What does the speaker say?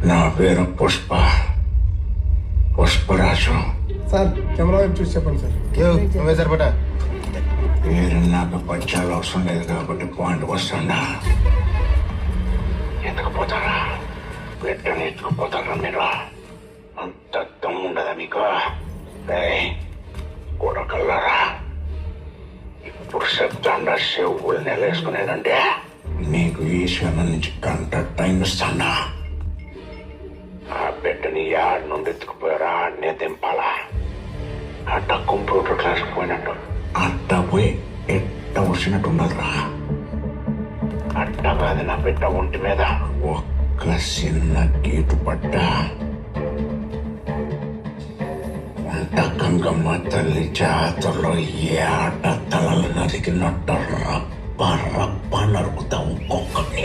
నా పేరు Pushparaju. Sir camera వైపు చూసి చెప్పండి సార్. నువ్వే సరిపడా పేరు నాకు పచ్చాలు అవసరం లేదు కాబట్టి పాయింట్ వస్తుందా? ఎత్తుకుపోతారా? బిడ్డని ఎత్తుకుపోతారా మీరు? అంత దమ్ముండదా మీకు? కొడకల్లారా, ఇప్పుడు శబ్దంగా చెవులు నెలేసుకునేదంటే మీకు ఈశ్వరం నుంచి గంట టైం ఇస్తానా? ఆ బిడ్డని యాడ్ నుండి ఎత్తుకుపోయారా ఆడనే దింపాలా? అట్ట కంప్యూటర్ క్లాస్కి పోయినట్టు అట్ట పోయి ఎట్ట వచ్చినట్టు ఉండదురా. అట్ట కాదు నా బిడ్డ ఒంటి మీద ఒక్క చిన్న గీటు పడ్డ అంత గంగమ్మ తల్లి జాతరలో ఏ ఆట తలలు నరికినట్టు రప్ప రప్ప నరుకుతా ఒక్కొక్కటి.